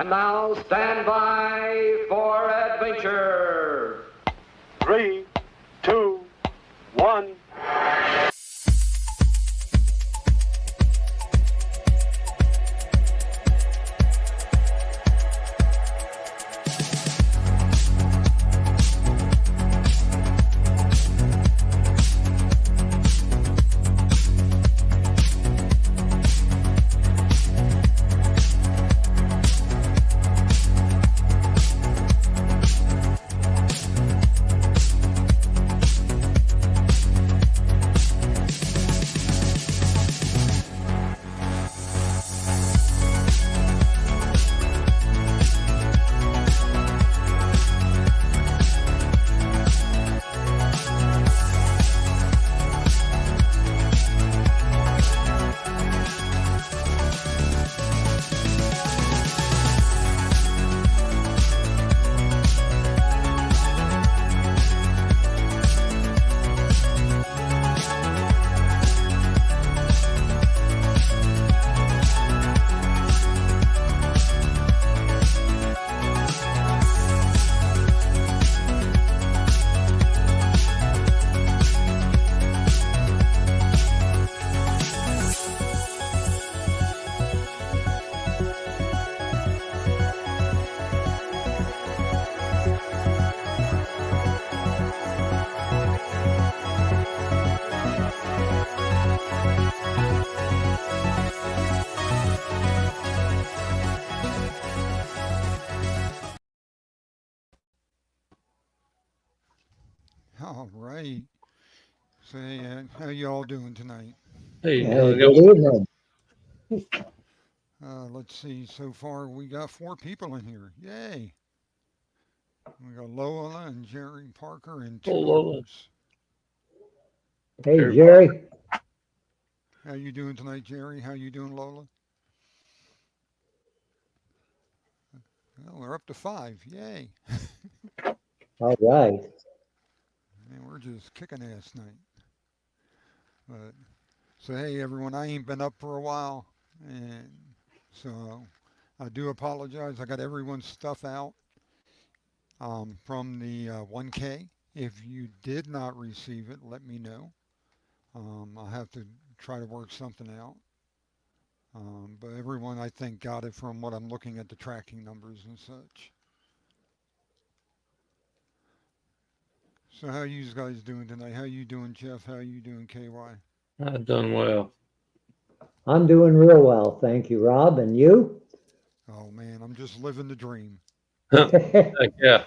And now stand by for adventure. 3, 2, 1. All right. So, how you all doing tonight? Hey, Hey, how's it good going? evening. Let's see. So far, we got 4 people in here. Yay! We got Lola and Jerry Parker and Oh, two Lola. others. Hey, Very Jerry. How you doing tonight, Jerry? How you doing, Lola? Well, we're up to 5. Yay! All right. And we're just kicking ass tonight. But so hey, everyone, I ain't been up for a while, and so I do apologize. I got everyone's stuff out from the 1K. If you did not receive it, let me know. I'll have to try to work something out. But everyone, I think, got it from what I'm looking at the tracking numbers and such. So how you guys doing tonight? How you doing, Jeff? How you doing, KY? I've done well. I'm doing real well. Thank you, Rob. And you? Oh man, I'm just living the dream. Heck yeah.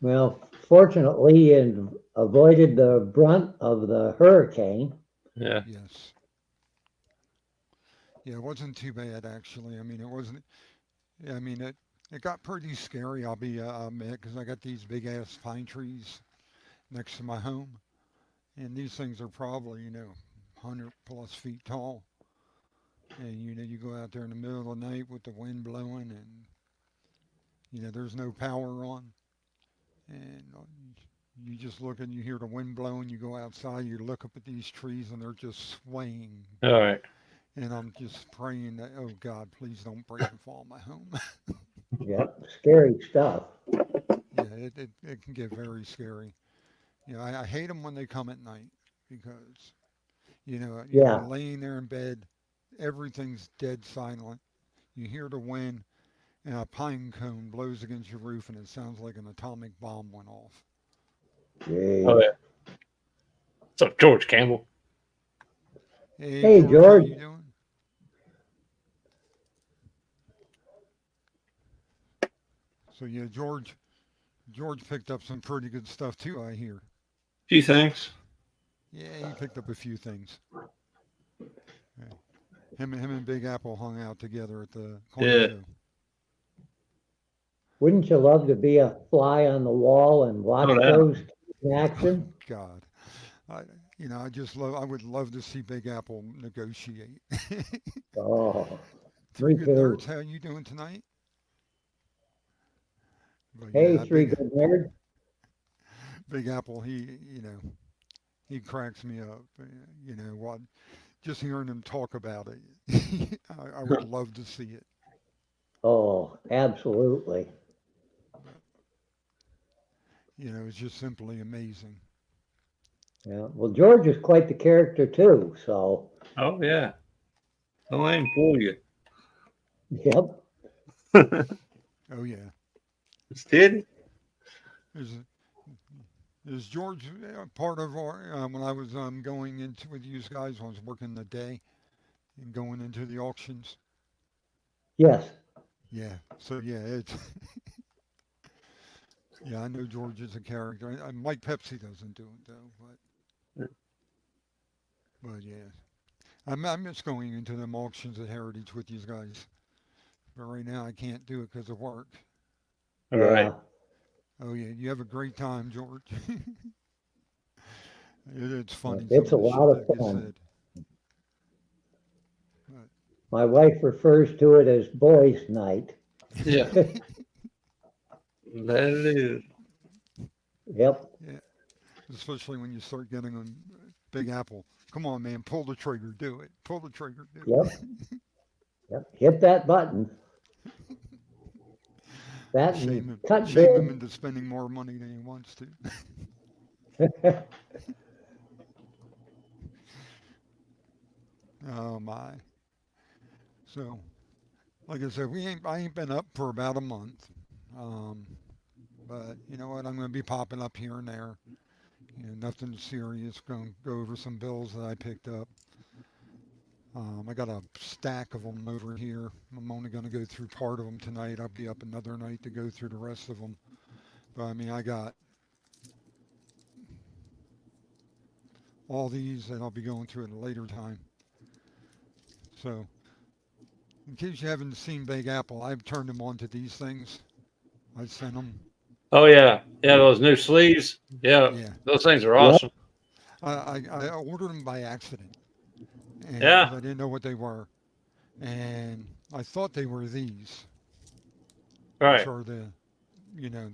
Well, fortunately, you avoided the brunt of the hurricane. Yeah. Yes. Yeah, it wasn't too bad actually. I mean, it wasn't. I mean, it got pretty scary. I'll be admit because I got these big ass pine trees next to my home, and these things are probably 100+ feet tall. And you go out there in the middle of the night with the wind blowing, and there's no power on, and you just look and you hear the wind blowing. You go outside, you look up at these trees, and they're just swaying. All right. And I'm just praying that, oh God, please don't break and fall my home. Yep, scary stuff. Yeah, it can get very scary. I hate them when they come at night because, you're Yeah. laying there in bed, everything's dead silent. You hear the wind, and a pine cone blows against your roof, and it sounds like an atomic bomb went off. Oh, Jeez. yeah. What's up, George Campbell? Hey, Hey, George, how George. you doing? So yeah, George picked up some pretty good stuff too, I hear. Few things. Yeah, he picked up a few things. Yeah. Him and Big Apple hung out together at the coin Yeah. show. Wouldn't you love to be a fly on the wall and watch Oh, yeah. those in action? God, I I would love to see Big Apple negotiate. Oh, Three me good nerds. too. How you doing tonight? But Hey, yeah, three good nerds. Big Apple. He cracks me up. What? Just hearing him talk about it, I would love to see it. Oh, absolutely. You know, it's just simply amazing. Yeah. Well, George is quite the character too. So, Oh yeah. Don't let him fool you. yep. Oh yeah. Steady. Is is George part of our when I was going into with you guys? I was working the day and going into the auctions. Yes. Yeah. So yeah, it's yeah. I know George is a character. Mike Pepsi doesn't do it though, but yeah. I miss going into them auctions at Heritage with these guys, but right now I can't do it because of work. All right. Yeah. Oh yeah, you have a great time, George. It's funny some It's of a the shit lot of that gets fun. said. But My wife refers to it as boys' night. Yeah. That it is. Yep. yeah, especially when you start getting on Big Apple. Come on, man, pull the trigger, do it. Pull the trigger, do it. Yep. Yep. Hit that button. That and cut Shame him bid. into spending more money than he wants to. Oh my. So, like I said, I ain't been up for about a month. Um, but you know what? I'm going to be popping up here and there. You know, nothing serious. Going to go over some bills that I picked up. I got a stack of them over here. I'm only going to go through part of them tonight. I'll be up another night to go through the rest of them. But I mean, I got all these, and I'll be going through at a later time. So, in case you haven't seen Big Apple, I've turned them on to these things. I sent them. Oh yeah. Yeah, those new sleeves. Yeah. Yeah, Those things are Yep. awesome. I ordered them by accident, and because Yeah. I didn't know what they were, and I thought they were these, which Right. are the, you know,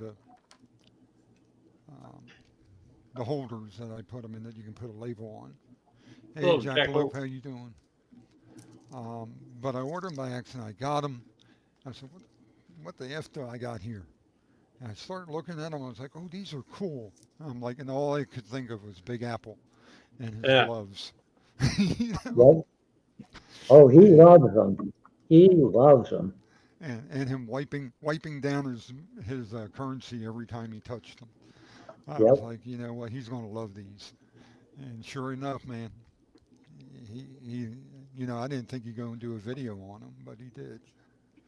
um, the holders that I put them in that you can put a label on. Hey, Little Jackalope, jackal. how you doing? But I ordered them by accident. I got them. I said, what the F do I got here? And I started looking at them. I was like, oh, these are cool. I'm like, and all I could think of was Big Apple and his Yeah. gloves. you know? Yep. Oh, he And, loves them. He loves them. and him wiping down his currency every time he touched them. I was Yep. like, you know what? He's going to love these. And sure enough, man, he you know, I didn't think he'd go and do a video on them, but he did.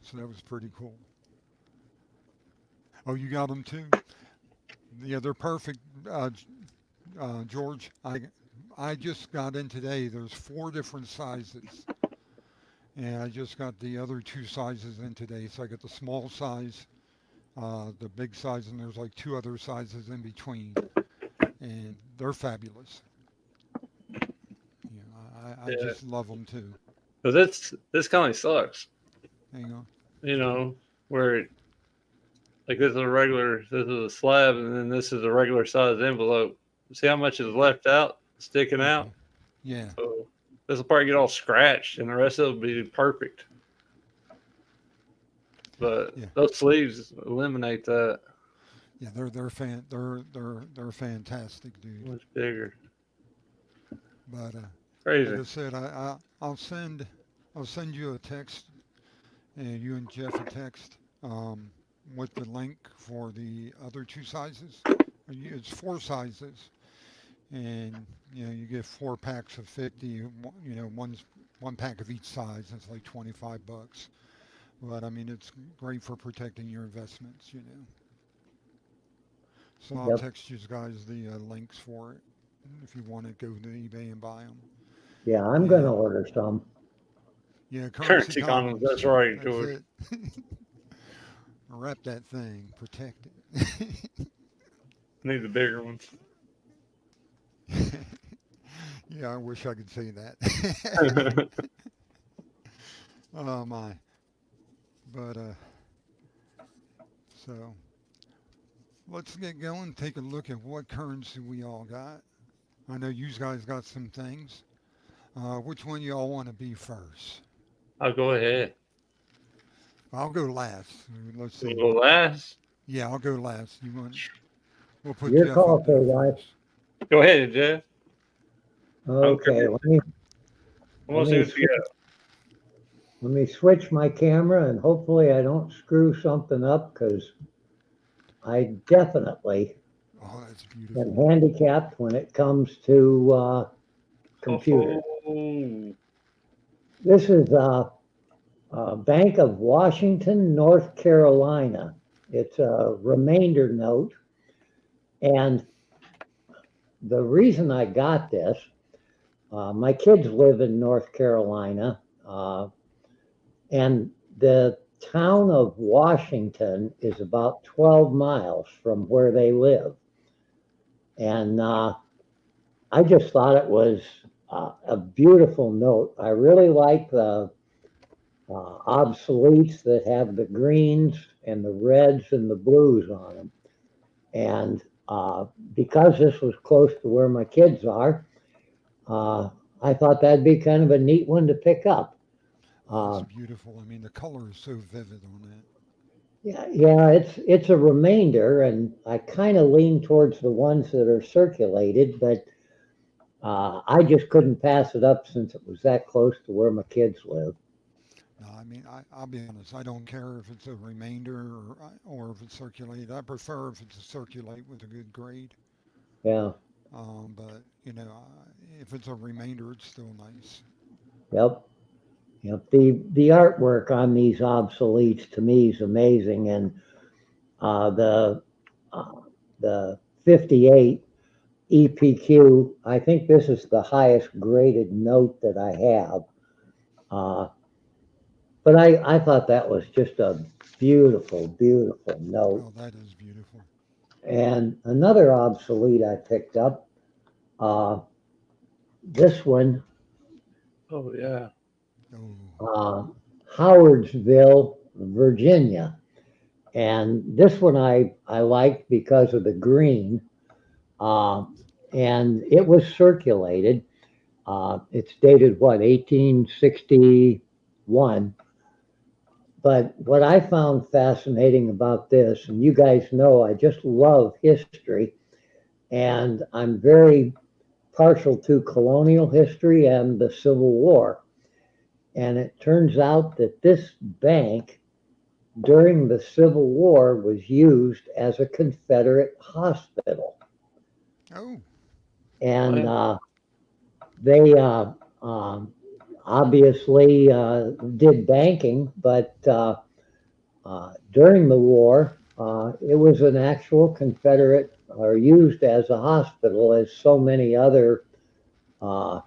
So that was pretty cool. Oh, you got them too? Yeah, they're perfect. George, I just got in today. There's 4 different sizes, and I just got the other 2 sizes in today. So I got the small size, the big size, and there's like 2 other sizes in between, and they're fabulous. You know, I Yeah. just love them too. Because this kind of sucks. Hang on. You know, where like this is a slab, and then this is a regular size envelope. See how much is left out, sticking out. Okay. Yeah. So this will probably get all scratched, and the rest of it will be perfect. But Yeah. those sleeves eliminate that. Yeah. They're fantastic, dude. Much bigger. But like Crazy. I said, I'll send you a text, and you and Jeff a text with the link for the other 2 sizes. It's 4 sizes, and you know you get 4 packs of 50. You know, 1 pack of each size. It's like $25. But I mean, it's great for protecting your investments. You know, so I'll Yep. text you guys the links for it if you want to go to eBay and buy them. Yeah, I'm gonna And order some. yeah, currency Currency condoms. condoms. That's right, That's George. it. Wrap that thing, protect it. Need the bigger ones. Yeah, I wish I could say that. Oh my. But so let's get going. Take a look at what currency we all got. I know you guys got some things. Which one y'all want to be first? I'll go ahead. I'll go last. Let's see. Well, last. Yeah, I'll go last. We'll put Your Jeff call, up there Guy. first. Go ahead, Jeff. I don't Okay, care. I let want to see me what you let me switch my camera and hopefully I don't screw something up because I definitely Oh, that's am beautiful. handicapped when it comes to got. computers. Oh, This is Bank of Washington, North Carolina. It's a remainder note. And the reason I got this, my kids live in North Carolina, and the town of Washington is about 12 miles from where they live. And I just thought it was a beautiful note. I really like the obsoletes that have the greens and the reds and the blues on them. And because this was close to where my kids are, I thought that'd be kind of a neat one to pick up. Oh, it's Uh, beautiful. I mean, the color is so vivid on that. yeah, it's a remainder, and I kind of lean towards the ones that are circulated, but I just couldn't pass it up since it was that close to where my kids live. No, I mean, I'll be honest. I don't care if it's a remainder or if it's circulated. I prefer if it's a circulate with a good grade. Yeah, But if it's a remainder, it's still nice. yep, yep. The artwork on these obsoletes to me is amazing, and uh, the uh, the 58 EPQ. I think this is the highest graded note that I have. Uh, but I thought that was just a beautiful, beautiful note. Oh, that is beautiful. And another obsolete I picked up, uh, this one, oh yeah. Oh, uh, Howardsville, Virginia. And this one I liked because of the green. Uh, and it was circulated. It's dated what, 1861. But what I found fascinating about this, and you guys know I just love history, and I'm very partial to colonial history and the Civil War. And it turns out that this bank during the Civil War was used as a Confederate hospital. oh, And Well, they obviously did banking, but during the war, it was an actual Confederate or used as a hospital, as so many other uh,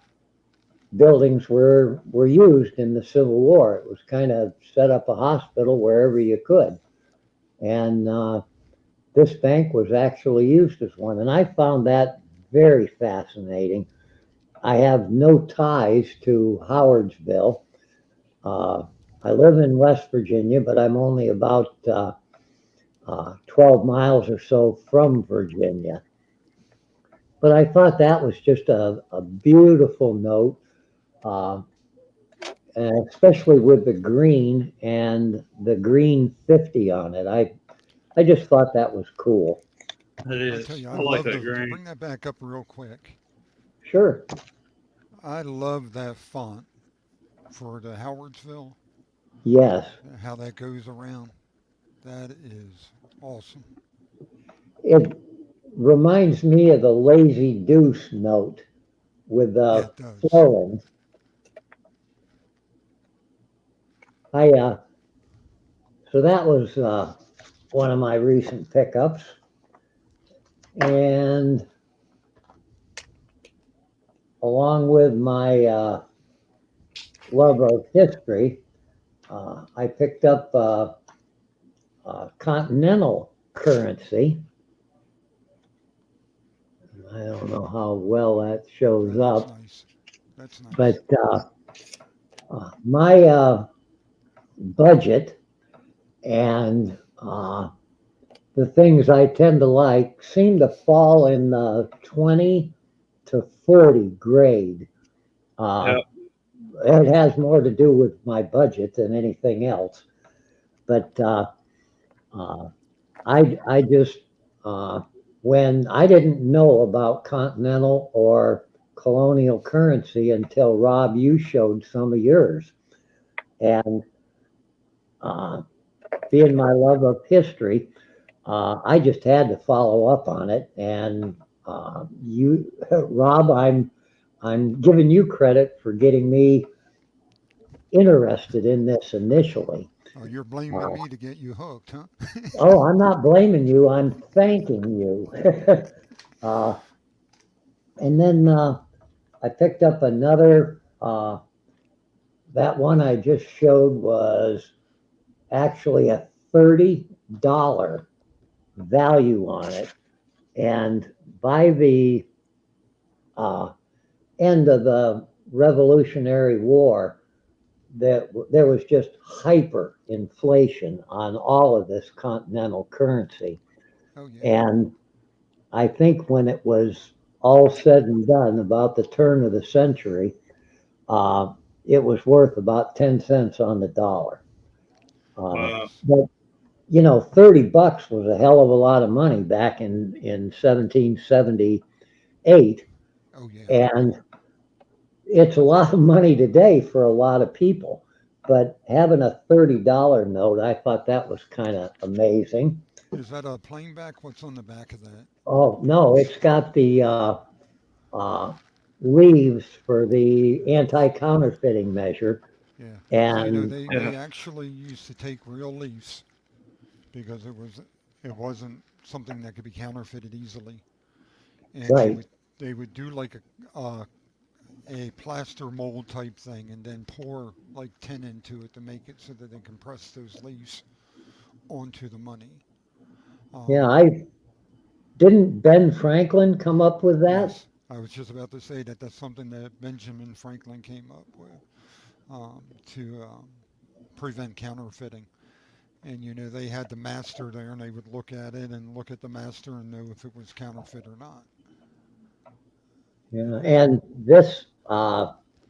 buildings were used in the Civil War. It was kind of set up a hospital wherever you could, and this bank was actually used as one, and I found that very fascinating. I have no ties to Howardsville. Uh, I live in West Virginia, but I'm only about 12 miles or so from Virginia. But I thought that was just a beautiful note, uh, especially with the green and the green 50 on it. I just thought that was cool. it I tell is. you, I I like love that the green. bring that back up real quick. Sure. I love that font for the Howardsville. Yes. How that goes around. That is awesome. It reminds me of the Lazy Deuce note with Yeah, the it does. flowing. I So that was one of my recent pickups, and along with my love of history, I picked up continental currency. I don't know how well that shows Oh, that's up, nice. That's but nice. my budget and the things I tend to like seem to fall in the 20 to 40 grade. Uh, Yeah. it has more to do with my budget than anything else. But I just when I didn't know about continental or colonial currency until Rob, you showed some of yours, and uh, being my love of history, I just had to follow up on it. And you, Rob, I'm giving you credit for getting me interested in this initially. Oh, you're blaming Uh, me to get you hooked, huh? oh, I'm not blaming you. I'm thanking you. uh, and then I picked up another. That one I just showed was actually a $30 value on it. And by the uh, end of the Revolutionary War, there was just hyper inflation on all of this continental currency. Oh yeah. And I think when it was all said and done, about the turn of the century, uh, it was worth about 10 cents on the dollar. Wow. But, you know, $30 was a hell of a lot of money back in 1778. Oh yeah. And it's a lot of money today for a lot of people. But having a $30 note, I thought that was kind of amazing. Is that a plain back? What's on the back of that? Oh, no, it's got the uh, leaves for the anti-counterfeiting measure. Yeah. You know, And they Yeah. actually used to take real leaves because it wasn't something that could be counterfeited easily, and right, they would do like a plaster mold type thing, and then pour like tin into it to make it so that they can press those leaves onto the money. yeah, Um, I didn't Ben Franklin come up with that? yes, I was just about to say that that's something that Benjamin Franklin came up with to prevent counterfeiting. And you know, they had the master there, and they would look at it and look at the master and know if it was counterfeit or not. Yeah, and this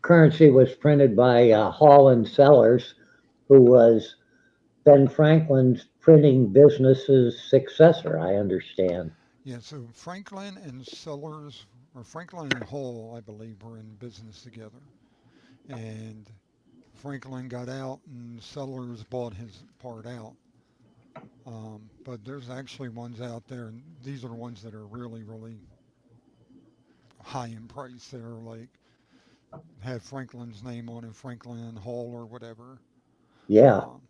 currency was printed by Hall and Sellers, who was Ben Franklin's printing business's successor, I understand. Yeah, so Franklin and Sellers, or Franklin and Hull, I believe, were in business together. And Franklin got out, and Sellers bought his part out. But there's actually ones out there, and these are the ones that are really, really high in price. They're like have Franklin's name on it, Franklin and Hall or whatever. Yeah, Um,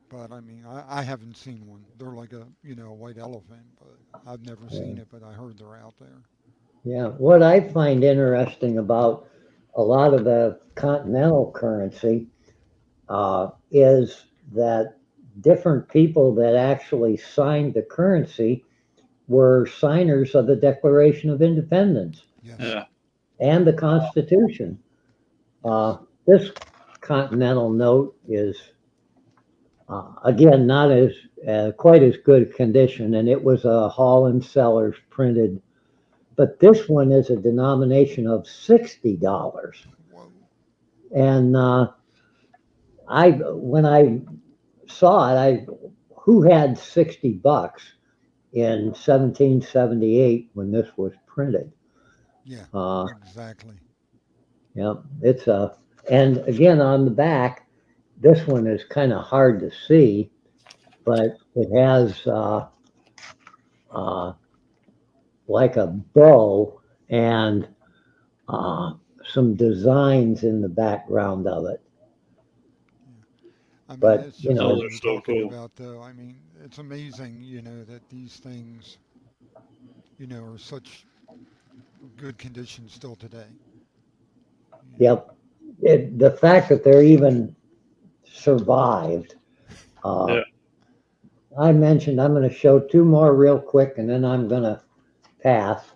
but I mean, I haven't seen one. They're like a a white elephant, but I've never seen yeah, it. But I heard they're out there. yeah. What I find interesting about a lot of the continental currency is that different people that actually signed the currency were signers of the Declaration of Independence Yes, Yeah. and the Constitution. yes. This continental note is again not as quite as good condition, and it was a Hall and Sellers printed. But this one is a denomination of $60, Whoa. and I when I saw it, I who had $60 in 1778 when this was printed. Yeah, Uh, exactly. yeah, it's a and again on the back, this one is kind of hard to see, but it has uh, like a bow and uh, some designs in the background of it. Yeah. I mean, But it's you just Those like know, you are were so talking cool. about, though. I mean, it's amazing, that these things, are such good condition still today. You know. yep, the fact that they're even survived. Uh, Yeah. I mentioned I'm going to show two more real quick, and then I'm going to pass.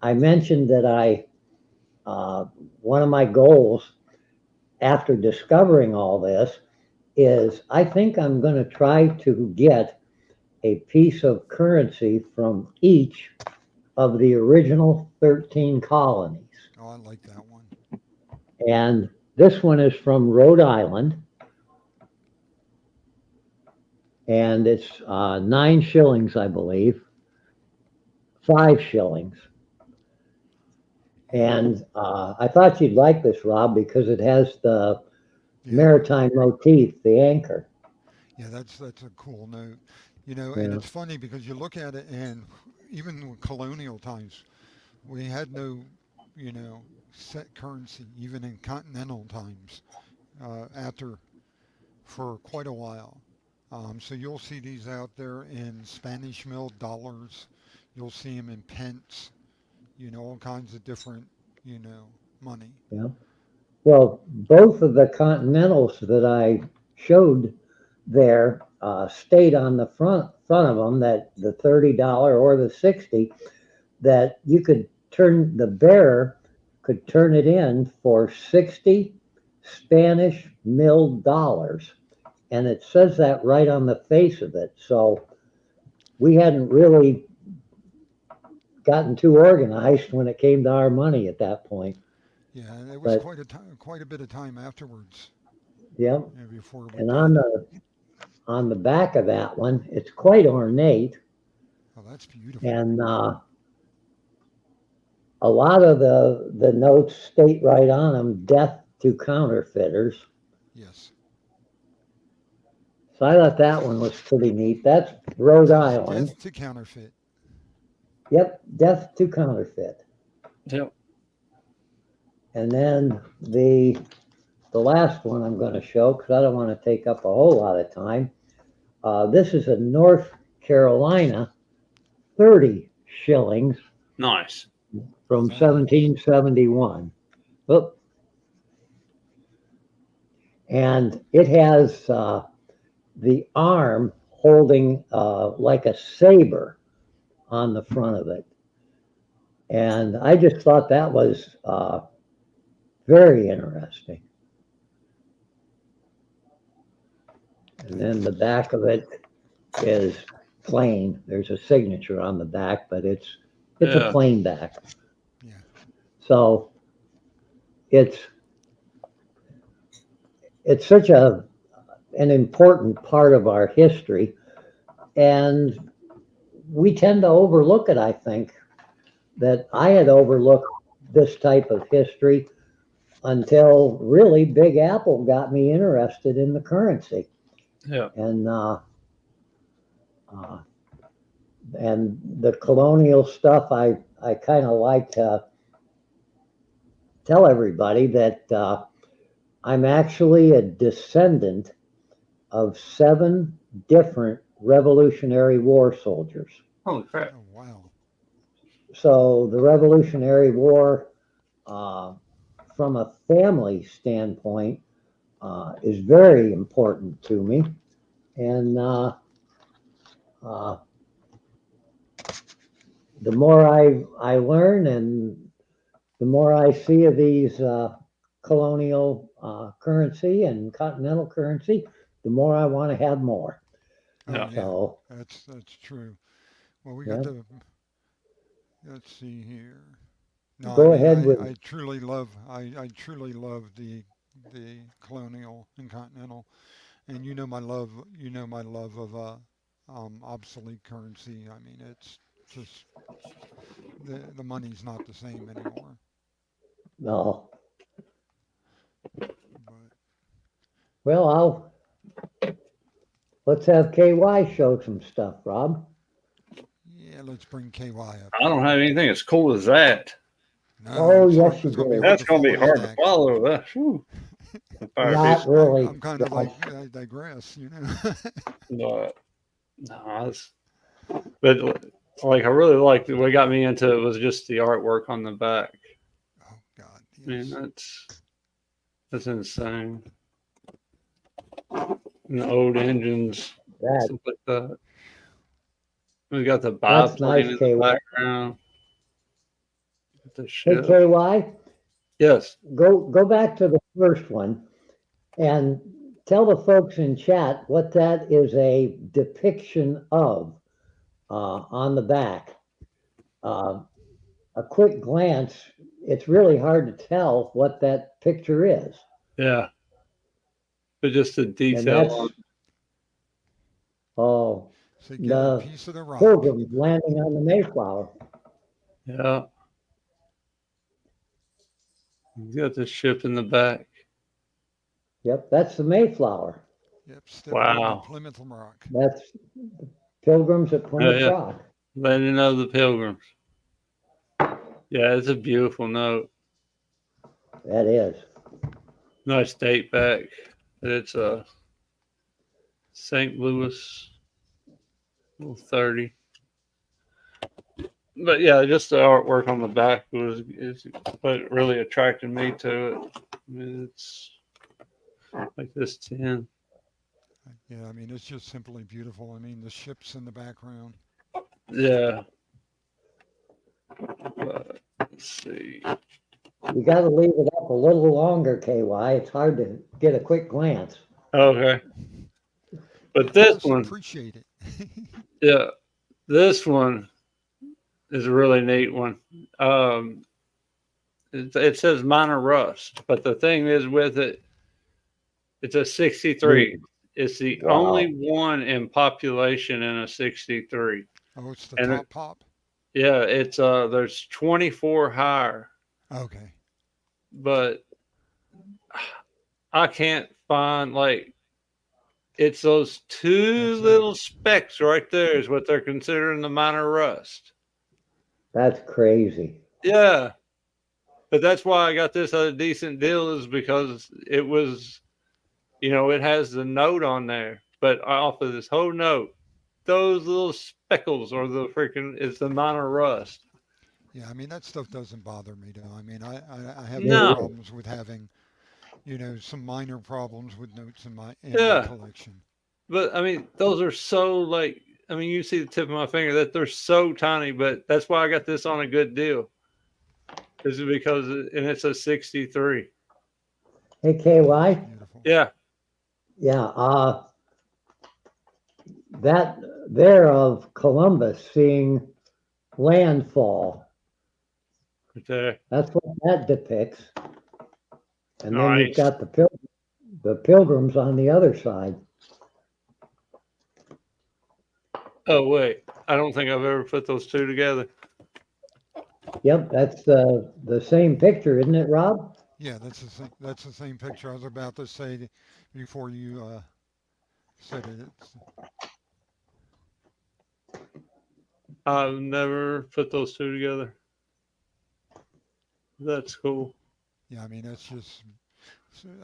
I mentioned that uh, one of my goals after discovering all this is I think I'm going to try to get a piece of currency from each of the original 13 colonies. Oh, I like that one. And this one is from Rhode Island. and it's 9 shillings, I believe, 5 shillings. And I thought you'd like this, Rob, because it has the Yeah, maritime motif, the anchor. yeah, that's a cool note. You know, and Yeah, it's funny because you look at it, and even with colonial times, we had no, you know, set currency, even in continental times, after for quite a while. So you'll see these out there in Spanish milled dollars. You'll see them in pence, you know, all kinds of different, you know, money. yeah. Well, both of the Continentals that I showed there stayed on the front of them. That the $30 or the 60, that you could turn the bearer could turn it in for 60 Spanish milled dollars, and it says that right on the face of it. So we hadn't really gotten too organized when it came to our money at that point. Yeah, and it was But quite a time, quite a bit of time afterwards, yeah, before we and did. on the back of that one, it's quite ornate, Oh, that's beautiful. and a lot of the notes state right on them, "Death to counterfeiters." Yes. So I thought that one was pretty neat. That's Rhode Island. Death to counterfeit. Yep, "Death to counterfeit." Yep. And then the last one I'm going to show, because I don't want to take up a whole lot of time. This is a North Carolina 30 shillings Nice. Oh, from that is. 1771. Oop. And it has the arm holding like a saber on the front of it. And I just thought that was very interesting. And That then the is. back of it is plain. There's a signature on the back, but it's a Yeah. plain back. Yeah. So it's it's such an important part of our history, and we tend to overlook it. I think that I had overlooked this type of history until really Big Apple got me interested in the currency, Yeah. and uh, and the colonial stuff. I kind of like to tell everybody that I'm actually a descendant of 7 different Revolutionary War soldiers. Holy crap. Oh, wow. So the Revolutionary War, uh, from a family standpoint, is very important to me. And uh, the more I learn and the more I see of these colonial currency and continental currency, the more I want to have more. Oh, Yeah. yeah. So, That's true. Well, we got yeah, the. Let's see here. No, I go mean, ahead with, I truly love. I truly love the colonial and continental, and you know my love. You know my love of obsolete currency. I mean, it's just the money's not the same anymore. no. But Well, let's have KY show some stuff, Rob. yeah, let's bring KY up I don't here. have anything as cool as that. No, Oh, it's hard. yes, you It's going to be do. hard That's to gonna be follow that hard to act. follow. That. Whew. The fire Not piece. really. I'm kind of like I digress, you know. But no, but like I really liked it. What got me into it was just the artwork on the back. Oh God, Man, yes. that's insane. And the old engines, That stuff like that. We got the that's biplane nice, in the KY. background. The Hey, ship. KY, Yes. go back to the first one and tell the folks in chat what that is a depiction of on the back. Uh, a quick glance, it's really hard to tell what that picture is. Yeah. But just the And detail on that's Oh, So you get a the piece of the rock. Pilgrims landing on the Mayflower. Yeah. You got the ship in the back. Yep, that's the Mayflower. Yep, stepping on the Wow. Plymouth Rock. That's Pilgrims at Oh, Plymouth yeah. Rock. Landing of the Pilgrims. Yeah, it's a beautiful note. That is. Nice date back. It's St. Louis 30. But yeah, just the artwork on the back is what really attracted me to it. I mean, it's like this 10. Yeah, I mean, it's just simply beautiful. I mean, the ship's in the background. Yeah. But, let's see. You got to leave it up a little longer, KY. It's hard to get a quick glance. Okay. But Of this course, one, appreciate it. yeah, this one is a really neat one. It says minor rust, but the thing is with it, it's a 63. It's the Wow. only one in population in a 63. Oh, it's the And top pop? yeah, it's there's 24 higher, Okay. but I can't find like it's those two That's it. little specks right there is what they're considering the minor rust. That's crazy. Yeah. But that's why I got this at a decent deal is because it was, it has the note on there, but off of this whole note, those little speckles are it's the minor rust. Yeah, I mean, that stuff doesn't bother me, though. I mean, I have no No, problems with having, some minor problems with notes in my yeah, collection. but I mean, those are so like, I mean, you see the tip of my finger that they're so tiny, but that's why I got this on a good deal. Is because, and it's a 63. Hey, It's KY. beautiful. Yeah, Yeah, that there of Columbus seeing landfall. right there. That's what that depicts. And then you've Nice. got the Pilgrims on the other side. Oh wait, I don't think I've ever put those two together. Yep, that's the same picture, isn't it, Rob? Yeah, that's the same picture I was about to say before you said it. I've never put those two together. That's cool. Yeah, I mean, that's just.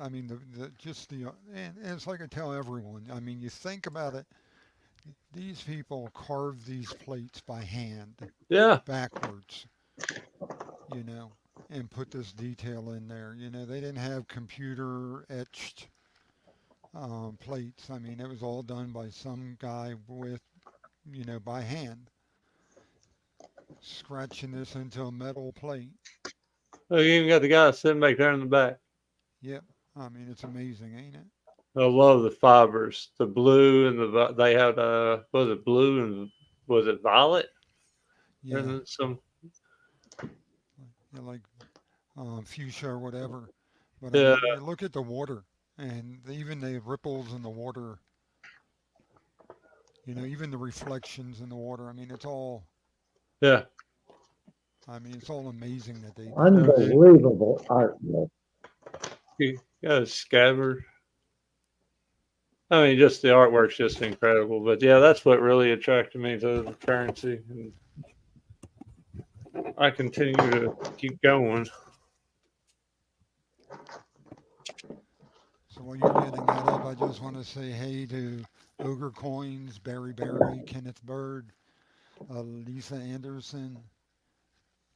I mean, just and it's like I tell everyone. I mean, you think about it. These people carved these plates by hand, Yeah, backwards, you know, and put this detail in there. They didn't have computer etched plates. I mean, it was all done by some guy with, by hand, scratching this into a metal plate. look, you even got the guy sitting back there in the back. Yep. I mean, it's amazing, ain't it? I love the fibers, the blue and they had was it blue and was it violet? Yeah. And then some, Like fuchsia or whatever. But I yeah, mean, you look at the water and even the ripples in the water, even the reflections in the water. I mean, yeah. it's all amazing that they did this. Unbelievable artwork. You got a scabbard. I mean, just the artwork's just incredible. But yeah, that's what really attracted me to the currency. And I continue to keep going. So while you're getting that up, I just want to say hey to Ogre Coins, Barry Barry, Kenneth Bird, Lisa Anderson,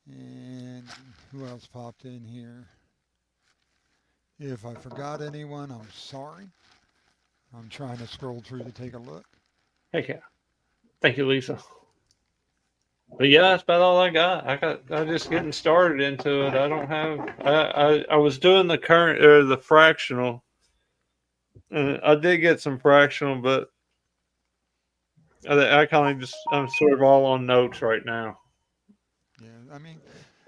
and who else popped in here? If I forgot anyone, I'm sorry. I'm trying to scroll through to take a look. Heck yeah. Thank you, Lisa. But yeah, that's about all I got. I'm just getting started into it. I don't have. I was doing the current or the fractional, and I did get some fractional, but I kind of I'm sort of all on notes right now. Yeah, I mean,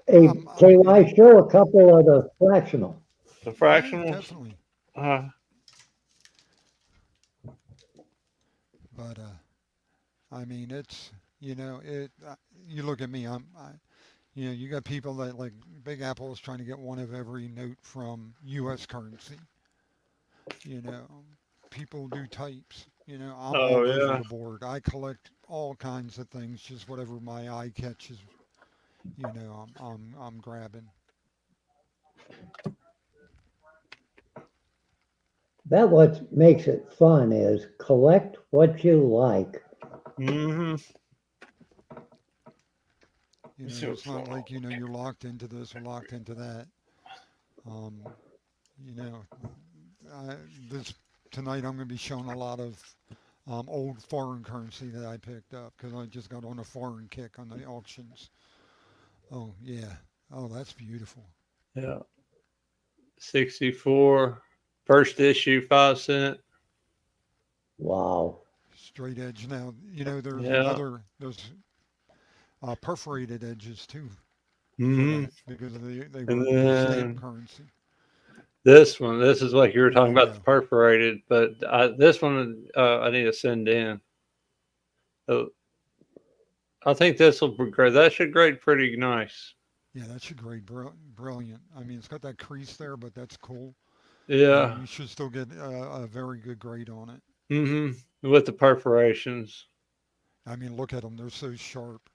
Hey, I'm KY, beginning. show a couple of the fractional. The Yeah, fractionals. definitely. Uh, But but I mean, it's it. You look at me. You got people that like Big Apple is trying to get one of every note from U.S. currency. You know, people do types. I'm Oh all over yeah. the board. I collect all kinds of things, just whatever my eye catches. I'm grabbing. That what makes it fun is collect what you like. Mm-hmm. Let's see It's what's not going on. like you're locked into this or locked into that. Um, you know, I, this tonight I'm going to be showing a lot of old foreign currency that I picked up because I just got on a foreign kick on the auctions. Oh yeah. Oh, that's beautiful. Yeah. 64. First issue, 5 cent. Wow. Straight edge. Now Yeah. there's perforated edges too for Mm-hmm. that because they And were the stamp then currency. this is like you were There talking you about the go. perforated, but this one I need to send in. So I think this will be great. That should grade pretty nice. Yeah, that should grade brilliant. I mean, it's got that crease there, but that's cool. Yeah. You should still get a very good grade on it. Mm-hmm. With the perforations. I mean, look at them; they're so sharp.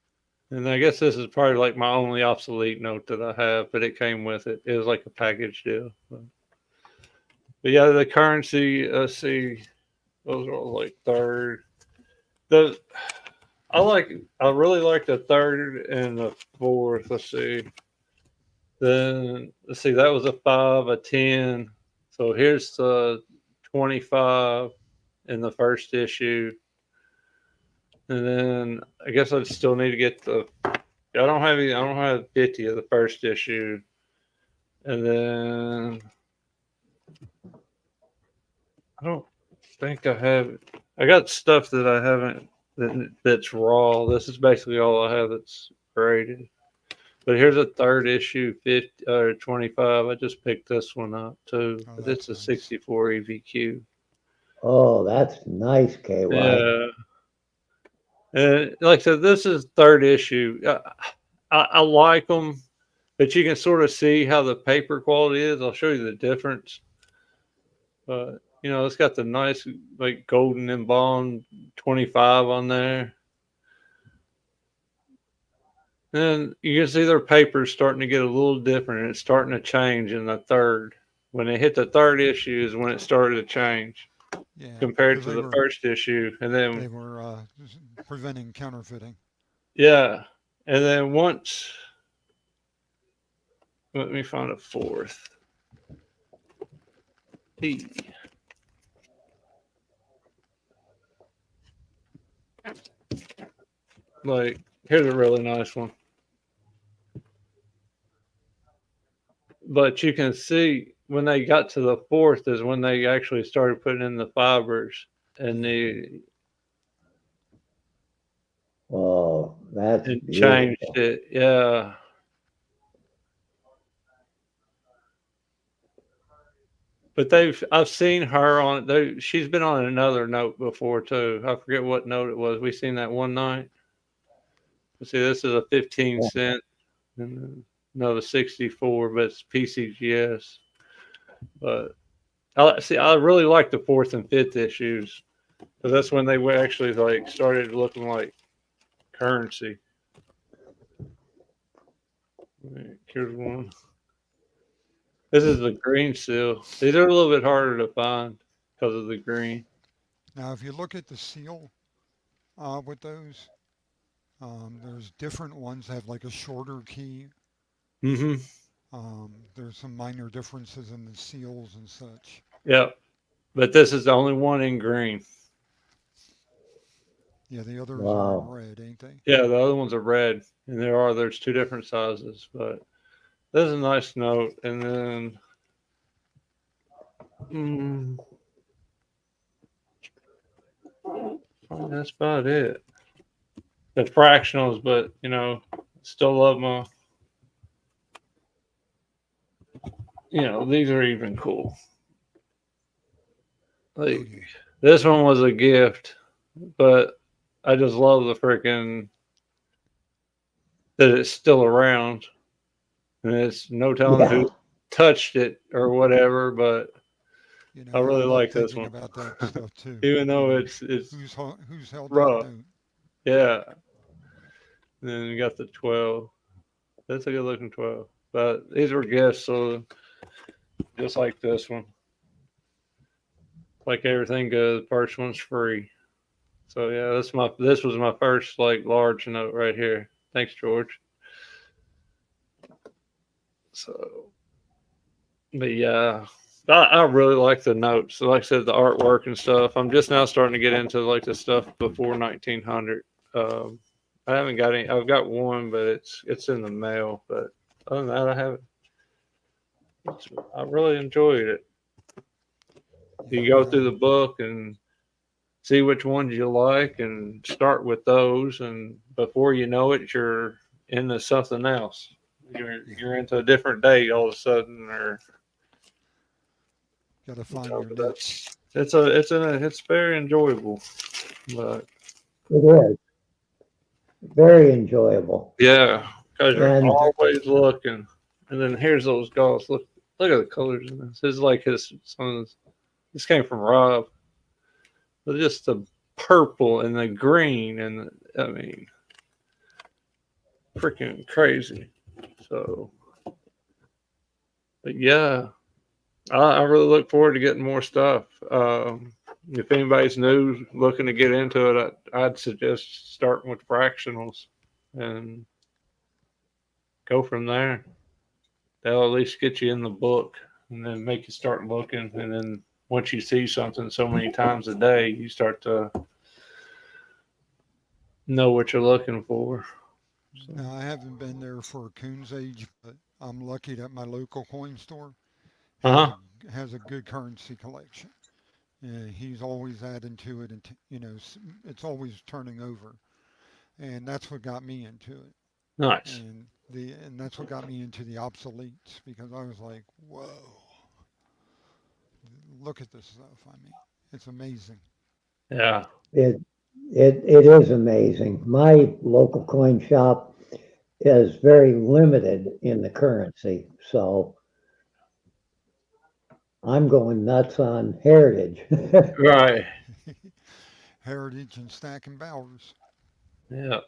And I guess this is probably like my only obsolete note that I have, but it came with it. It was like a package deal. But yeah, the currency, let's see, those are all like third. The I really like the third and the fourth. Let's see. Then let's see, that was a 5, a 10. So here's the 25 in the first issue. And then I guess I still need to get I don't have 50 of the first issue. And then I don't think I have. I got stuff that I haven't that's raw. This is basically all I have that's graded. But here's a third issue, 50 or 25. I just picked this one up too. Oh, But it's that's a nice. 64 EVQ. Oh, that's nice, KY. Yeah, and like I said, this is third issue. I like them, but you can sort of see how the paper quality is. I'll show you the difference. But it's got the nice like golden embalmed 25 on there. And you can see their paper's starting to get a little different. It's starting to change in the third. When they hit the third issue is when it started to change Yeah, compared because to the first issue. And then, they were preventing counterfeiting. yeah. And then once, let me find a fourth. P. Like, here's a really nice one. But you can see when they got to the fourth is when they actually started putting in the fibers and Yeah. the Oh, that's and changed beautiful. it. Yeah. But I've seen her on she's been on another note before too. I forget what note it was. We seen that one night. See, this is a 15 Yeah. cent and another 64, but it's PCGS. But I really like the fourth and fifth issues because that's when they were actually like started looking like currency. Here's one. This is the green seal. These are a little bit harder to find because of the green. Now, if you look at the seal with those, there's different ones that have like a shorter key. Mm-hmm. There's some minor differences in the seals and such. Yep. But this is the only one in green. Yeah, the others are in Wow. red, ain't they? Yeah, the other ones are red, and there's two different sizes. But this is a nice note, and then mm, that's about it. The fractionals, but still love my. These are even cool. Oh Like yeah. this one was a gift. but I just love the freaking that it's still around, and it's no telling Yeah. who touched it or whatever. But You I know, I really love like this thinking one, about that stuff too. even You though know, it's who's held that rough. note? Yeah. And then you got the 12. That's a good looking 12. But these were gifts, so just like this one, like everything goes, first one's free. So yeah, this was my first like large note right here. Thanks, George. So, but yeah, I really like the notes. So like I said, the artwork and stuff. I'm just now starting to get into like the stuff before 1900. Um, I haven't got any. I've got one, but it's in the mail. But other than that, I haven't. I really enjoyed it. Yeah, You go well, through the book and see which ones you like and start with those, and before you know it, you're into something else. yeah, You're into a different day all of a sudden, or got to find your niche. it's very enjoyable. But It is very enjoyable. yeah, because you're I'm And addicted. always looking. And then here's those golfs. Look at the colors in this. This is like his some. This came from Rob. But just the purple and the green and I mean, freaking crazy. So, but yeah, I really look forward to getting more stuff. If anybody's new looking to get into it, I'd suggest starting with fractionals and go from there. They'll at least get you in the book and then make you start looking. And then once you see something so many times a day, you start to know what you're looking for. So, Now, I haven't been there for Coon's age, but I'm lucky that my local coin store uh has huh. has a good currency collection. And he's always adding to it, and it's always turning over, and that's what got me into it. Nice. And that's what got me into the obsoletes because I was like, whoa, look at this stuff. I mean, it's amazing. Yeah. it it is amazing. My local coin shop is very limited in the currency, so I'm going nuts on heritage. Right. Heritage and Stack and Bowers. Yeah.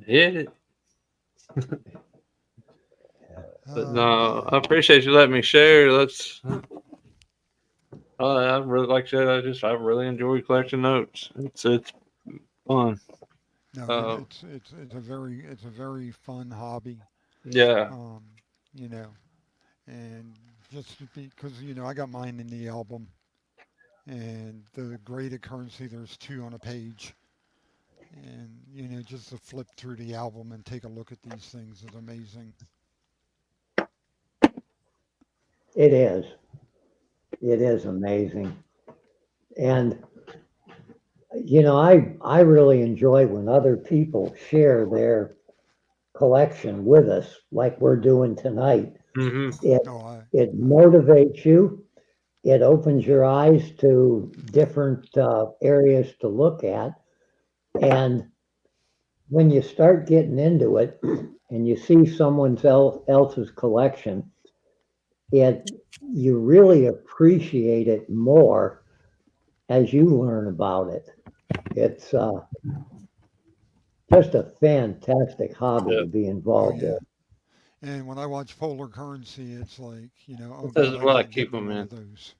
Hit it. But Oh no, I man. appreciate you letting me share. I really like I said. I really enjoy collecting notes. It's fun. No, Uh, it's a very fun hobby. yeah. Um, you know, and just because I got mine in the album, and the graded currency. There's two on a page, and just to flip through the album and take a look at these things is amazing. It is. It is amazing. And I really enjoy when other people share their collection with us, like we're doing tonight. Hmm. It Oh, it I motivates you. It opens your eyes to different areas to look at. And when you start getting into it, and you see someone else's collection, it you really appreciate it more as you learn about it. It's just a fantastic hobby Yeah. to be oh involved yeah. in. And when I watch Polar Currency, it's like, oh This God, is I what got I to get keep me them one in. of those.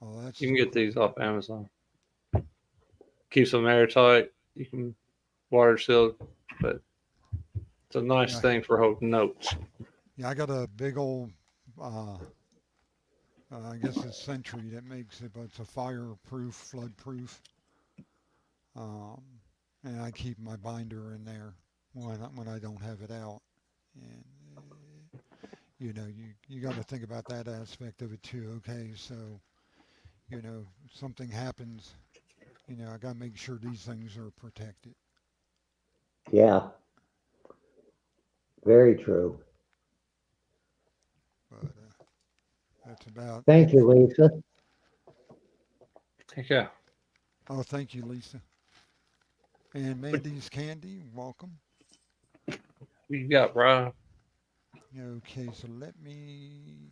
Oh, You that's can get these off Amazon. Keeps them airtight. You can water sealed, but it's a nice yeah, thing for holding notes. yeah. I got a big old, uh, I guess it's Century that makes it, but it's a fireproof, floodproof. Um, and I keep my binder in there when I don't have it out. And you got to think about that aspect of it too. Okay, so something happens. I got to make sure these things are protected. Yeah, very true. But that's about it Thank you, for me. Lisa. Yeah. Oh, thank you, Lisa. And Mandy's Candy, welcome. You got Rob. Okay, so let me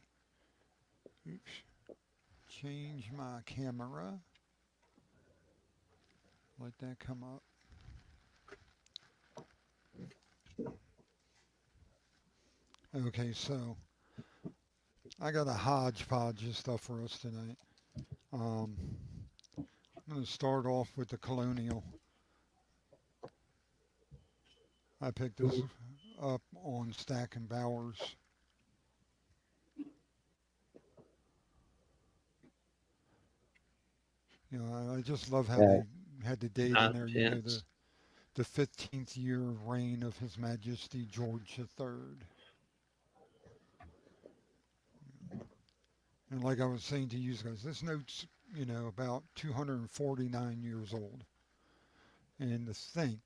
oops, change my camera. Let that come up. Okay, so I got a hodgepodge of stuff for us tonight. Um, I'm going to start off with the Colonial. I picked this up on Stack and Bowers. You know, I just love how Yeah. they had the date in Nine there. You know, tenths. the 15th year reign of His Majesty George III. And like I was saying to you guys, this note's, you know, about 249 years old. And to think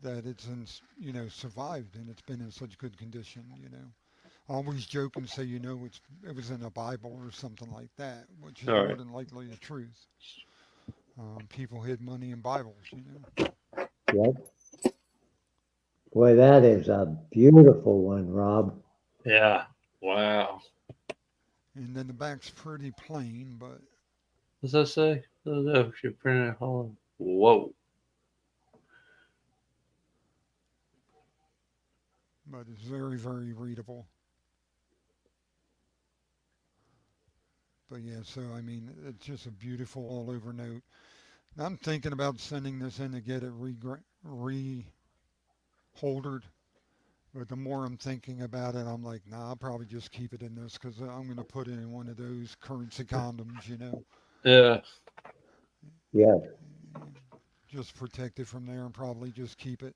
that it's in, you know, survived and it's been in such good condition, you know. I always joke and say, you know, it was in a Bible or something like that, which is All more right. than likely the truth. People hid money in Bibles, you know. Yep. Boy, that is a beautiful one, Rob. Yeah. Wow. And then the back's pretty plain, What's that say? If you print it home. Whoa. but it's very, very readable. But yeah, so I mean, it's just a beautiful all over note. I'm thinking about sending this in to get it re-holdered. But the more I'm thinking about it, I'm like, nah, I'll probably just keep it in this because I'm going to put it in one of those currency condoms, you know, Yeah. Yeah. and just protect it from there and probably just keep it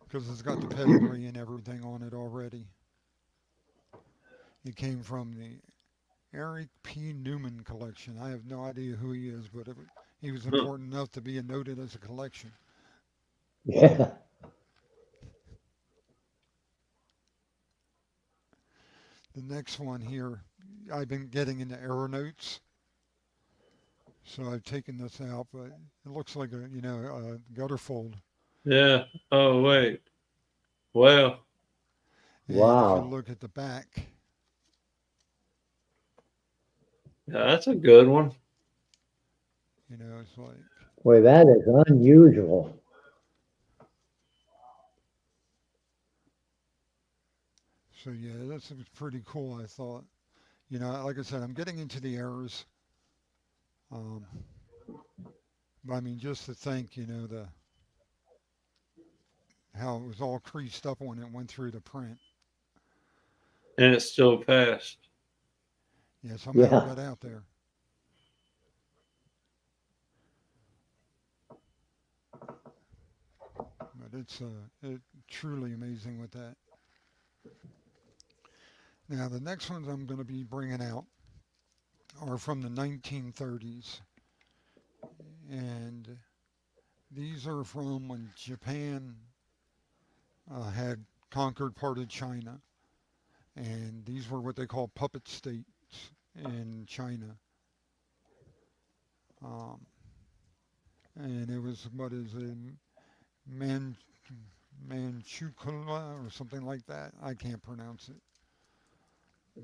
because it's got the pedigree and everything on it already. It came from the Eric P. Newman collection. I have no idea who he is, but he was Huh. important enough to be noted as a collection. Yeah. The next one here, I've been getting into error notes, so I've taken this out, but it looks like a gutter fold. Yeah. Oh wait. Well. And if you Wow. look at the back, Yeah, that's a good one. you know, it's like Boy, that is unusual. so. Yeah, that's was pretty cool. I thought, you know, like I said, I'm getting into the errors. Um, but I mean, just to think, you know, the how it was all creased up when it went through the print. And it's still passed. Yeah, somehow it Yeah. got out there. But it's truly amazing with that. Now the next ones I'm going to be bringing out are from the 1930s, and these are from when Japan had conquered part of China, and these were what they call puppet states in China. Um, and it was what is it, Man Manchukuo or something like that. I can't pronounce it,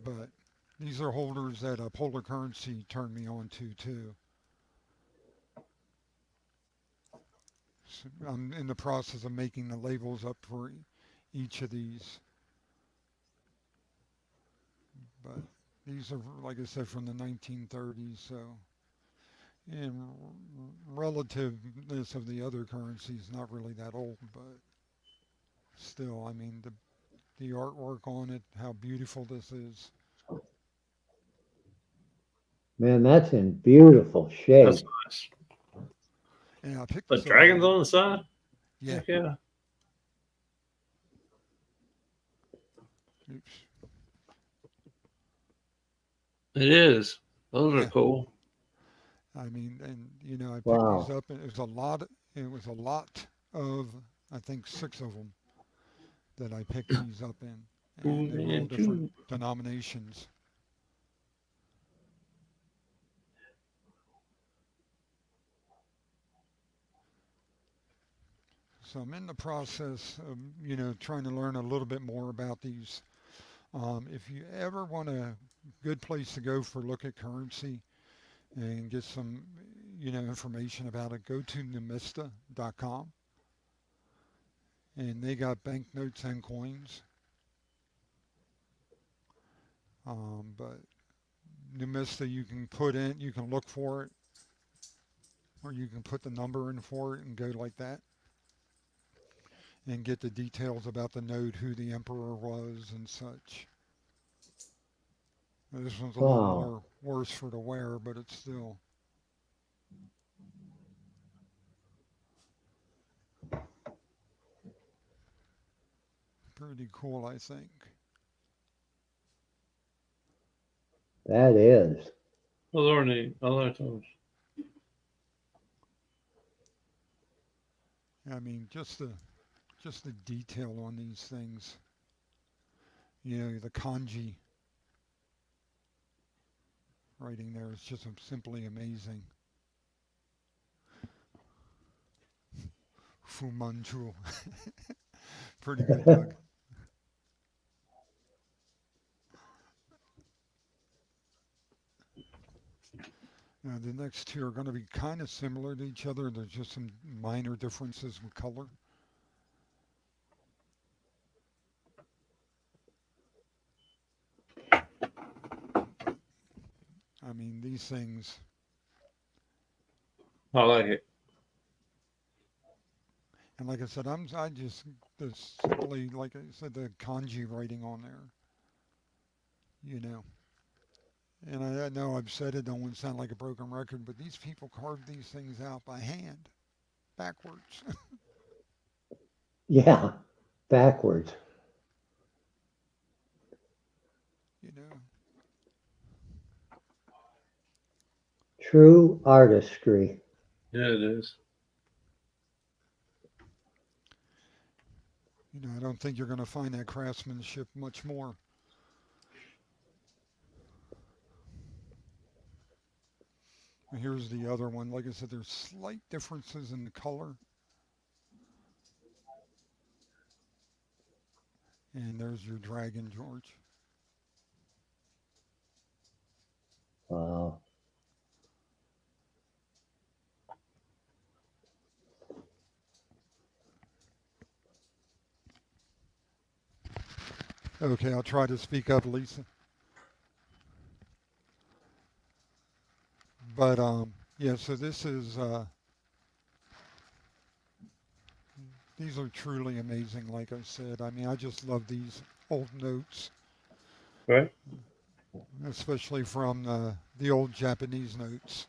but these are holders that Polar Currency turned me on to too. So I'm in the process of making the labels up for each of these, but these are, like I said, from the 1930s. So, in relativeness of the other currencies, not really that old, but still, I mean, the artwork on it, how beautiful this is. Man, that's in beautiful That's shape. nice. And I picked The this up dragons on, on the side? yeah, Heck yeah. oops, It is. Those are yeah. cool. I mean, and you know, I picked these Wow. up, and it was a lot. It was a lot of, I think, six of them that I picked these up in, and they were all Man, different denominations. So I'm in the process of, trying to learn a little bit more about these. If you ever want a good place to go for look at currency and get some, information about it, go to numista.com, and they got banknotes and coins. But Numista, you can look for it, or you can put the number in for it and go like that, and get the details about the note, who the emperor was, and such. Now, this one's a little Wow. more worse for the wear, but it's still pretty cool, I think. That is. Those are neat. I like those. I mean, just the detail on these things. The kanji writing there is just simply amazing. Fu Manchu. Pretty good, Doug. Now, the next two are going to be kind of similar to each other. There's just some minor differences with color. I mean, these things, I like it. and like I said, I just simply, like I said, the kanji writing on there, you know. And I know I've said it, don't want to sound like a broken record, but these people carved these things out by hand, backwards. Yeah, backwards. you know. True artistry. Yeah, it is. I don't think you're going to find that craftsmanship much more. And here's the other one. Like I said, there's slight differences in the color. And there's your dragon, George. Wow. Okay, I'll try to speak up, Lisa. But yeah, so these are truly amazing. Like I said, I mean, I just love these old notes, Right? especially from the old Japanese notes.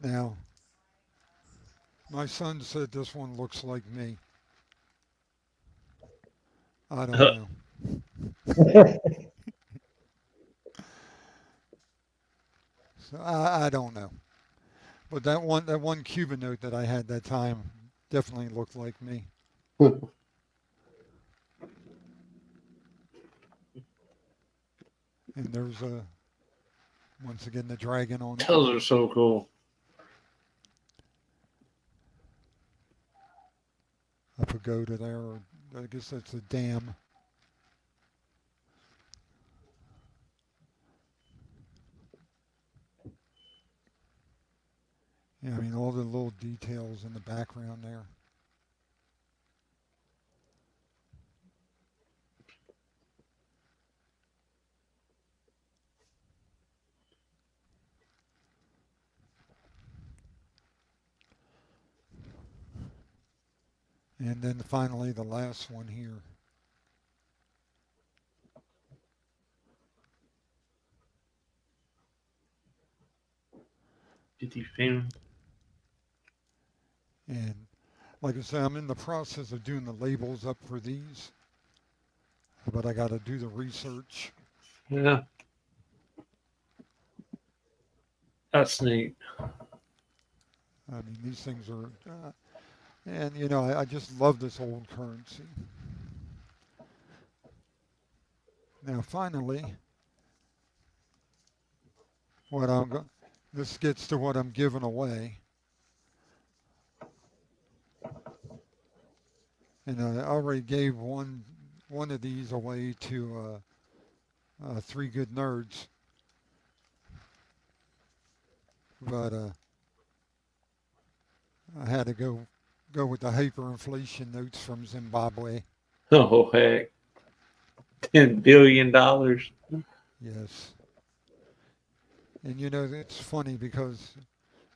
Now, my son said this one looks like me. I don't know. So I don't know. But that one Cuban note that I had that time definitely looked like me. And there's once again the dragon on it. Those are so cool. A pagoda there, or I guess that's a dam. Yeah, I mean all the little details in the background there. And then finally the last one here. Did you film? And like I said, I'm in the process of doing the labels up for these, but I got to do the research. Yeah. That's neat. I mean, these things are, and I just love this old currency. Now, finally, what I'm go- this gets to what I'm giving away. and I already gave one of these away to Three Good Nerds, but I had to go with the hyperinflation notes from Zimbabwe. Oh heck, $10 billion. Yes, and it's funny because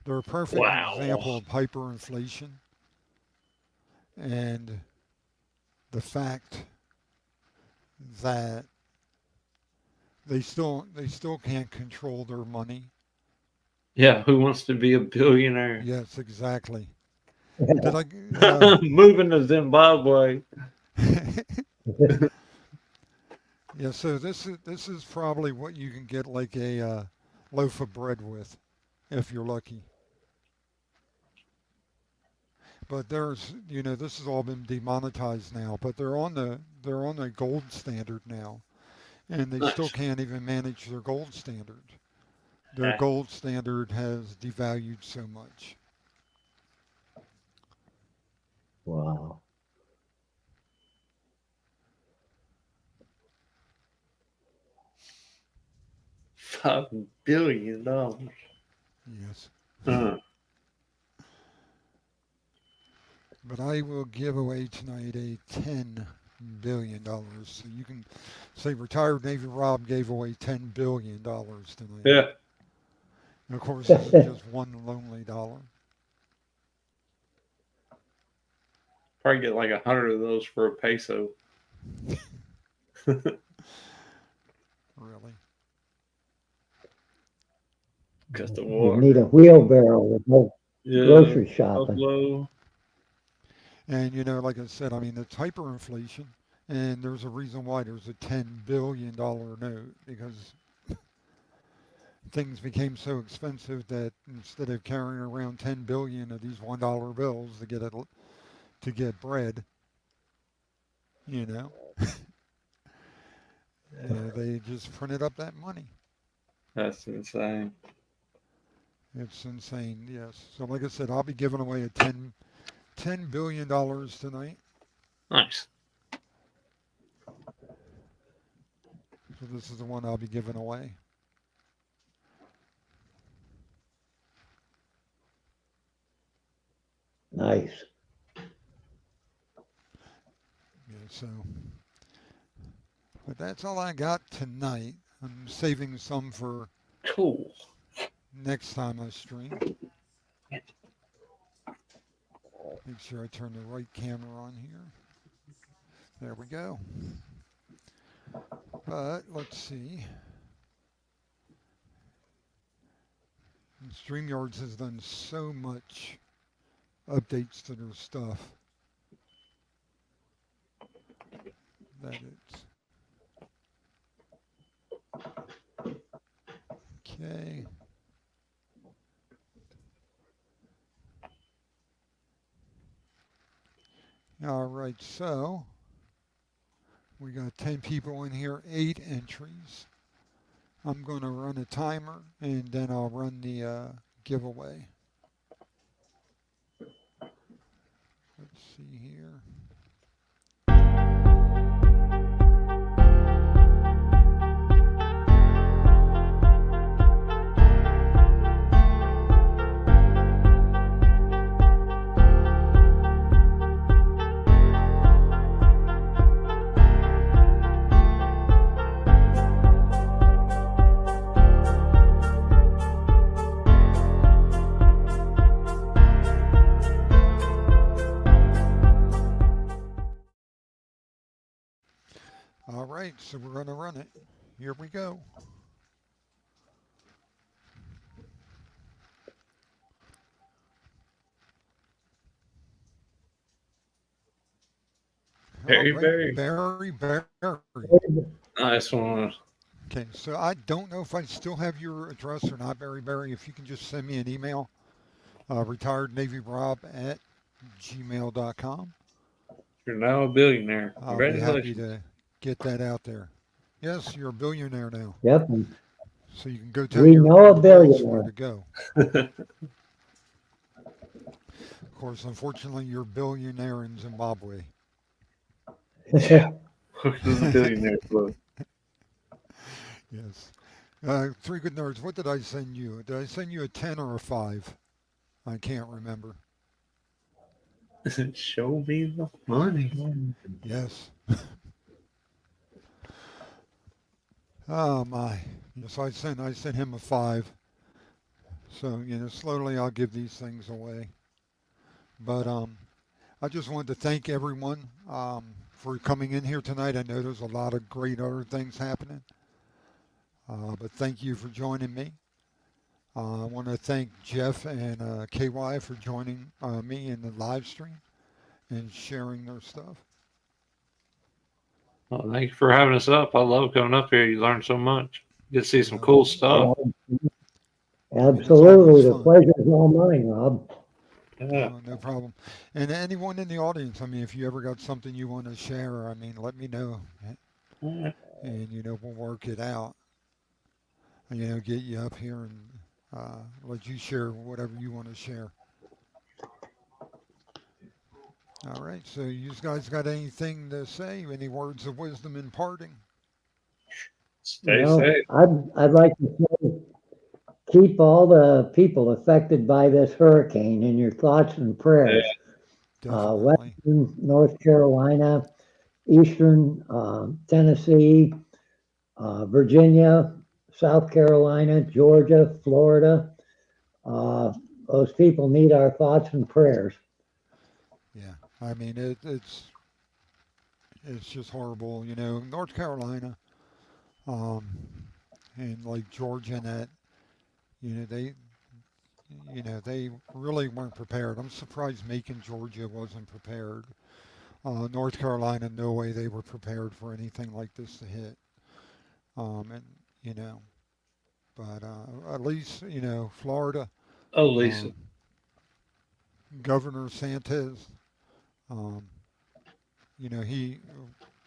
they're a perfect Wow. example of hyperinflation and the fact that they still can't control their money. Yeah, who wants to be a billionaire? Yes, exactly. Did I? Uh, Moving to Zimbabwe. yeah. So this is probably what you can get like a loaf of bread with, if you're lucky. But this has all been demonetized now. But they're on the gold standard now, and they still Nice. can't even manage their gold standard. Their Yeah. gold standard has devalued so much. Wow. $5 billion. Yes. Uh, But I will give away tonight a $10 billion. So you can say retired Navy Rob gave away $10 billion tonight. yeah. And of course, this is just one lonely dollar. Probably get like 100 of those for a peso. Really. Because the You war. need a wheelbarrow with no Yeah. grocery shopping. Buffalo. And like I said, I mean, it's hyperinflation. And there's a reason why there's a $10 billion note because things became so expensive that instead of carrying around 10 billion of these $1 bills to get bread, you know, they just printed up that money. That's insane. It's insane, yes. So like I said, I'll be giving away a $10 billion tonight. Nice. So this is the one I'll be giving away. Nice. Yeah, so, but that's all I got tonight. I'm saving some for Cool. next time I stream. Make sure I turn the right camera on here. There we go. But let's see. StreamYards has done so much updates to their stuff that it's okay. All right, so we got 10 people in here, 8 entries. I'm going to run a timer and then I'll run the giveaway. Let's see here. All right, so we're going to run it. Here we go. All Very, right, very Barry. nice one. Okay, so I don't know if I still have your address or not, Barry. If you can just send me an email, retirednavyrob@gmail.com. You're now a billionaire. I'll be happy Congratulations. to get that out there. Yes, you're a billionaire now. Yep. So you can go tell We your know a boss where billionaire. to go. Of course, unfortunately, you're a billionaire in Zimbabwe. Hooked to the Billionaire Club. Yes. Three Good Nerds, what did I send you? Did I send you a 10 or a 5? I can't remember. Show me the money. Yes. Oh my. Yes, I sent him a 5. So, slowly I'll give these things away. But I just wanted to thank everyone for coming in here tonight. I know there's a lot of great other things happening. But thank you for joining me. I want to thank Jeff and KY for joining me in the live stream and sharing their stuff. Well, thank you for having us up. I love coming up here. You learn so much. You get to see some cool stuff. Absolutely. The pleasure is all mine, Rob. Yeah. No problem. And anyone in the audience, I mean, if you ever got something you want to share, I mean, let me know. And, we'll work it out. And, get you up here and let you share whatever you want to share. All right. So, you guys got anything to say? Any words of wisdom in parting? Stay safe. I'd like to say, keep all the people affected by this hurricane in your thoughts and prayers. Definitely. Western North Carolina, Eastern Tennessee, Virginia, South Carolina, Georgia, Florida. Those people need our thoughts and prayers. Yeah. I mean, it's just horrible. North Carolina, um, and like Georgia and that, you know, they, they really weren't prepared. I'm surprised Macon, Georgia wasn't prepared. North Carolina, no way they were prepared for anything like this to hit. And you know, but at least Florida, Oh, Lisa. um, Governor Santos, um, he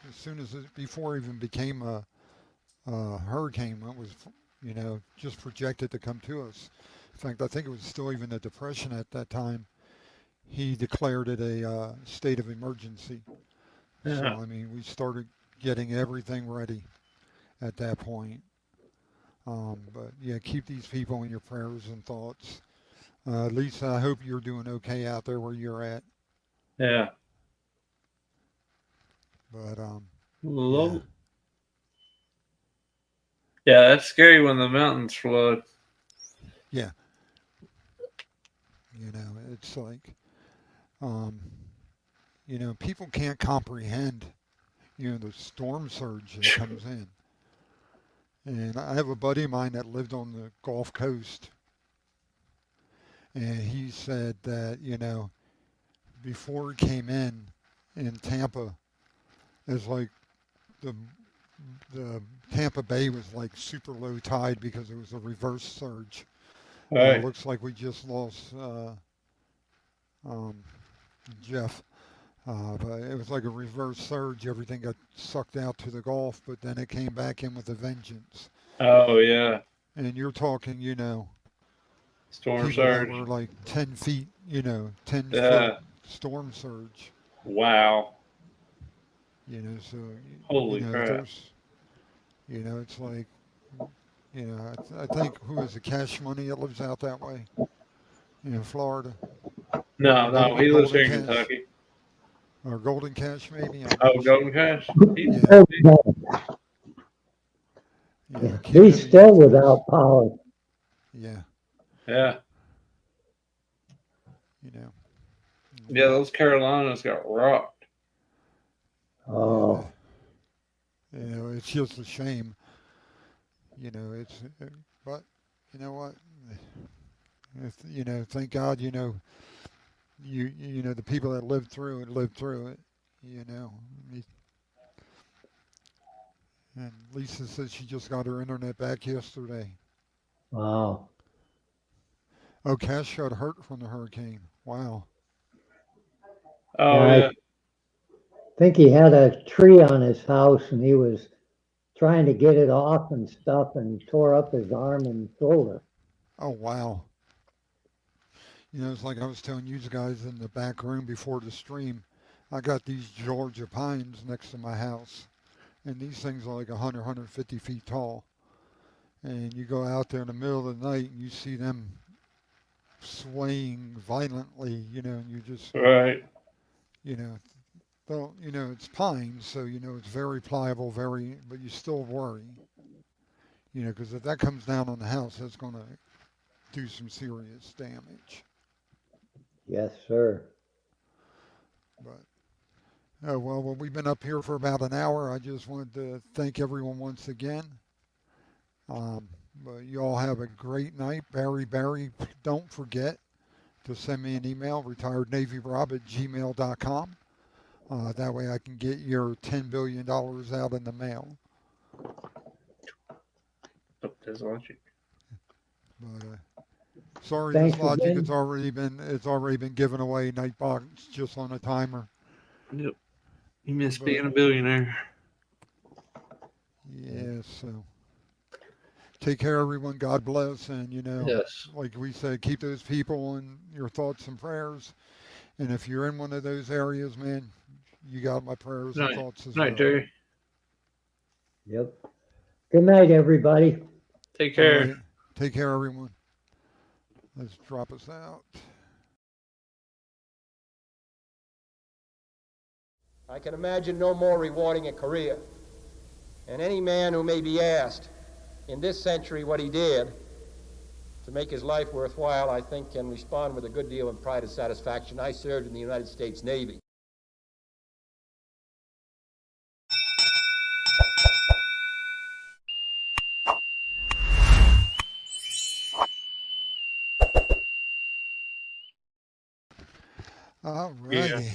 as soon as before it even became a hurricane, it was just projected to come to us. In fact, I think it was still even a depression at that time. He declared it a state of emergency. So Yeah. I mean, we started getting everything ready at that point. But yeah, keep these people in your prayers and thoughts. Lisa, I hope you're doing okay out there where you're at. Yeah. But yeah, Love. Yeah, that's scary when the mountains flood. yeah, it's like um, people can't comprehend the storm surge that comes in. And I have a buddy of mine that lived on the Gulf Coast, and he said that before it came in Tampa, it's like the the Tampa Bay was like super low tide because it was a reverse surge. Right. Looks like we just lost um, Jeff. But it was like a reverse surge. Everything got sucked out to the Gulf, but then it came back in with a vengeance. Oh, yeah. And you're talking, Storm people that surge. were like 10 feet, 10 foot Yeah. storm surge. Wow. So, Holy crap. there's, it's like, I think who is it, Cash Money that lives out that way in Florida? No, no, he lives Golden here in Cash Kentucky. or Golden Cash maybe. I'm Oh, not sure. Golden Cash? Yeah, yeah. Keep him He's in your still thoughts. without power. Yeah, Yeah. you know, Yeah, but those Carolinas got rocked. yeah, Oh, it's just a shame. It's but you know what? Thank God. The people that lived through it. You know, and Lisa says she just got her internet back yesterday. wow. Oh, Cash got hurt from the hurricane. Wow. Oh, Yeah, yeah. I think he had a tree on his house and he was trying to get it off and stuff and tore up his arm and shoulder. Oh, wow. It's like I was telling you guys in the back room before the stream. I got these Georgia pines next to my house, and these things are like 100, 150 feet tall. And you go out there in the middle of the night and you see them swaying violently, and you just, Right. you know, well, it's pine, so it's very pliable, but you still worry, because if that comes down on the house, that's going to do some serious damage. Yes, sir. But oh well, we've been up here for about an hour. I just wanted to thank everyone once again. Um, but you all have a great night. Barry, don't forget to send me an email, retirednavyrob@gmail.com. That way I can get your $10 billion out in the mail. Oh, there's logic. But sorry, Thanks this logic again. it's already been given away. Nightbox just on a timer. Yep. You miss But being a billionaire. yeah, so take care, everyone. God bless, and Yes. like we said, keep those people in your thoughts and prayers. And if you're in one of those areas, man, you got my prayers and Night. thoughts as Night, well. Jerry. Yep. Good night, everybody. Take All care. right, take care, everyone. Let's drop us out. I can imagine no more rewarding a career. And any man who may be asked in this century what he did to make his life worthwhile, I think can respond with a good deal of pride and satisfaction. I served in the United States Navy. All Yeah. righty.